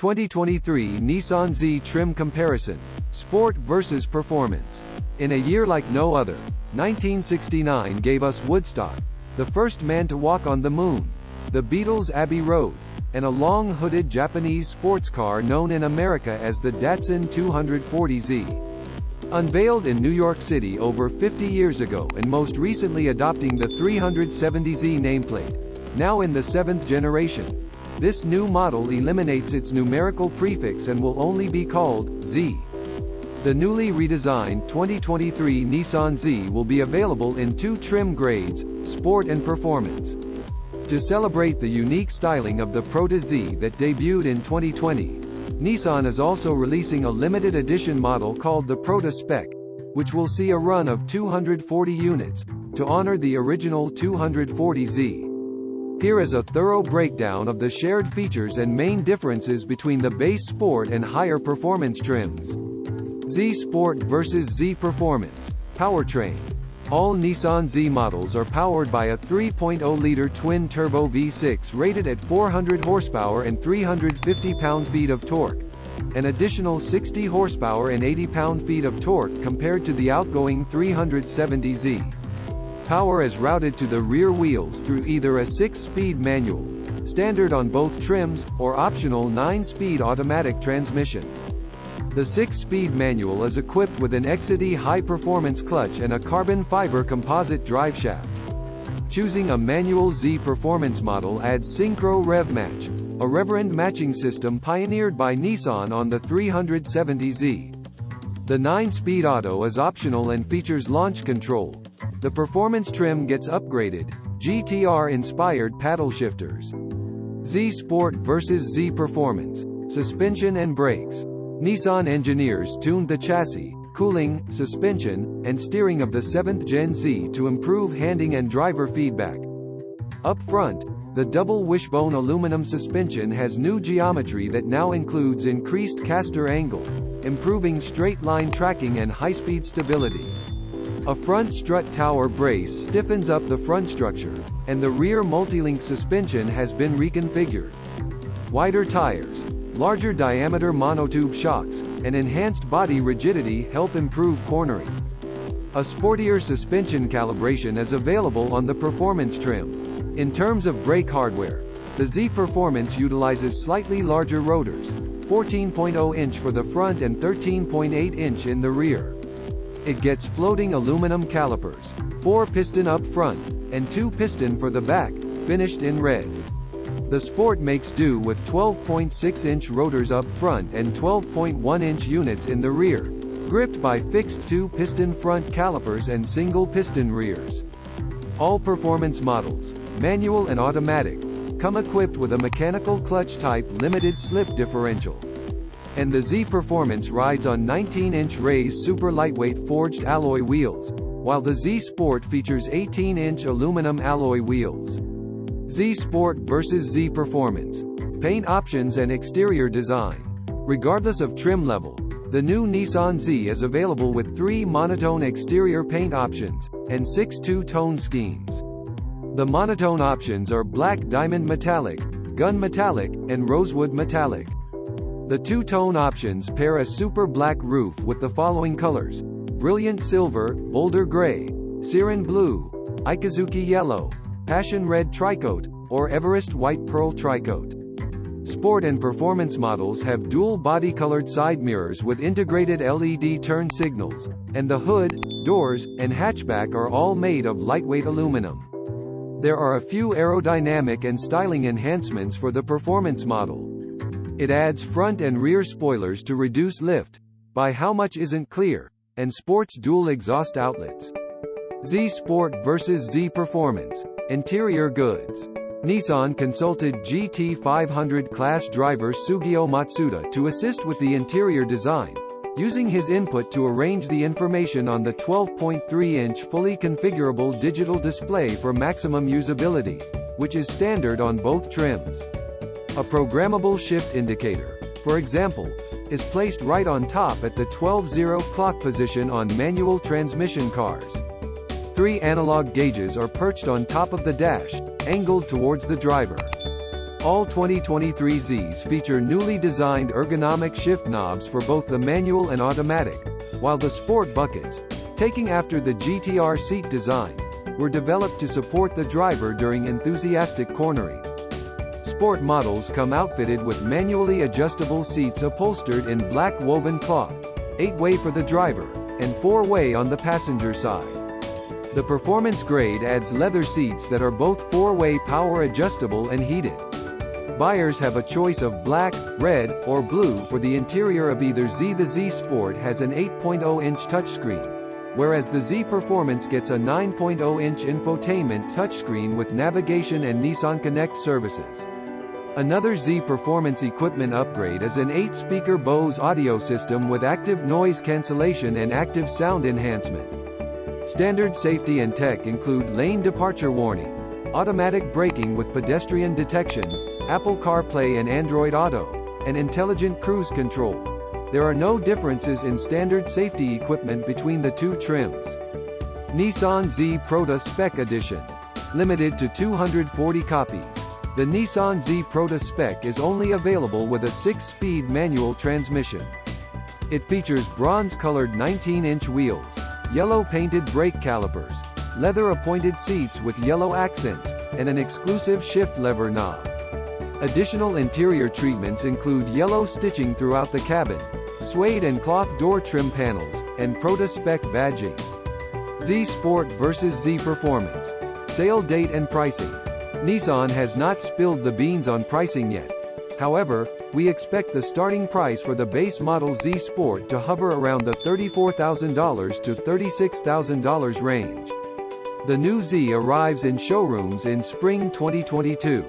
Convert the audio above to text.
2023 Nissan Z Trim Comparison. Sport versus Performance. In a year like no other, 1969 gave us Woodstock, the first man to walk on the moon, the Beatles Abbey Road, and a long-hooded Japanese sports car known in America as the Datsun 240Z. Unveiled in New York City over 50 years ago and most recently adopting the 370Z nameplate, now in the 7th generation. This new model eliminates its numerical prefix and will only be called Z. The newly redesigned 2023 Nissan Z will be available in two trim grades, Sport and Performance. To celebrate the unique styling of the Proto Z that debuted in 2020, Nissan is also releasing a limited edition model called the Proto Spec, which will see a run of 240 units, to honor the original 240Z. Here is a thorough breakdown of the shared features and main differences between the base Sport and higher performance trims. Z Sport vs Z Performance. Powertrain. All Nissan Z models are powered by a 3.0-liter twin-turbo V6 rated at 400 horsepower and 350 pound-feet of torque. An additional 60 horsepower and 80 pound-feet of torque compared to the outgoing 370Z. Power is routed to the rear wheels through either a 6-speed manual, standard on both trims, or optional 9-speed automatic transmission. The 6-speed manual is equipped with an XD high-performance clutch and a carbon fiber composite driveshaft. Choosing a manual Z Performance model adds Synchro Rev Match, a reverend matching system pioneered by Nissan on the 370Z. The 9-speed auto is optional and features launch control. The performance trim gets upgraded, GTR-inspired paddle shifters. Z Sport vs Z Performance. Suspension and brakes. Nissan engineers tuned the chassis, cooling, suspension, and steering of the 7th Gen Z to improve handling and driver feedback. Up front, the double wishbone aluminum suspension has new geometry that now includes increased caster angle, improving straight-line tracking and high-speed stability. A front strut tower brace stiffens up the front structure, and the rear multi-link suspension has been reconfigured. Wider tires, larger diameter monotube shocks, and enhanced body rigidity help improve cornering. A sportier suspension calibration is available on the performance trim. In terms of brake hardware, the Z Performance utilizes slightly larger rotors, 14.0-inch for the front and 13.8-inch in the rear. It gets floating aluminum calipers, 4-piston up front, and 2-piston for the back, finished in red. The Sport makes do with 12.6-inch rotors up front and 12.1-inch units in the rear, gripped by fixed 2-piston front calipers and single-piston rears. All performance models, manual and automatic, come equipped with a mechanical clutch-type limited slip differential. And the Z Performance rides on 19-inch raised super lightweight forged alloy wheels, while the Z Sport features 18-inch aluminum alloy wheels. Z Sport vs Z Performance. Paint options and exterior design. Regardless of trim level, the new Nissan Z is available with 3 monotone exterior paint options, and 6 two-tone schemes. The monotone options are black diamond metallic, gun metallic, and rosewood metallic. The two-tone options pair a super black roof with the following colors: brilliant silver, boulder gray, siren blue, Ikazuki yellow, passion red tricoat, or Everest white pearl tricoat. Sport and performance models have dual body-colored side mirrors with integrated LED turn signals, and the hood, doors, and hatchback are all made of lightweight aluminum. There are a few aerodynamic and styling enhancements for the performance model. It adds front and rear spoilers to reduce lift, by how much isn't clear, and sports dual exhaust outlets. Z Sport vs Z Performance. Interior goods. Nissan consulted GT500 class driver Sugio Matsuda to assist with the interior design, using his input to arrange the information on the 12.3-inch fully configurable digital display for maximum usability, which is standard on both trims. A programmable shift indicator, for example, is placed right on top at the 12-0 clock position on manual transmission cars. 3 analog gauges are perched on top of the dash, angled towards the driver. All 2023 Zs feature newly designed ergonomic shift knobs for both the manual and automatic, while the sport buckets, taking after the GTR seat design, were developed to support the driver during enthusiastic cornering. Sport models come outfitted with manually adjustable seats upholstered in black woven cloth, 8-way for the driver, and 4-way on the passenger side. The performance grade adds leather seats that are both 4-way power adjustable and heated. Buyers have a choice of black, red, or blue for the interior of either Z. The Z Sport has an 8.0-inch touchscreen, whereas the Z Performance gets a 9.0-inch infotainment touchscreen with navigation and Nissan Connect services. Another Z Performance equipment upgrade is an 8-speaker Bose audio system with active noise cancellation and active sound enhancement. Standard safety and tech include lane departure warning, automatic braking with pedestrian detection, Apple CarPlay and Android Auto, and intelligent cruise control. There are no differences in standard safety equipment between the two trims. Nissan Z Proto Spec Edition. Limited to 240 copies. The Nissan Z Proto Spec is only available with a 6-speed manual transmission. It features bronze-colored 19-inch wheels, yellow-painted brake calipers, leather-appointed seats with yellow accents, and an exclusive shift lever knob. Additional interior treatments include yellow stitching throughout the cabin, suede and cloth door trim panels, and Proto Spec badging. Z Sport vs Z Performance. Sale date and pricing. Nissan has not spilled the beans on pricing yet. However, we expect the starting price for the base model Z Sport to hover around the $34,000 to $36,000 range. The new Z arrives in showrooms in spring 2022.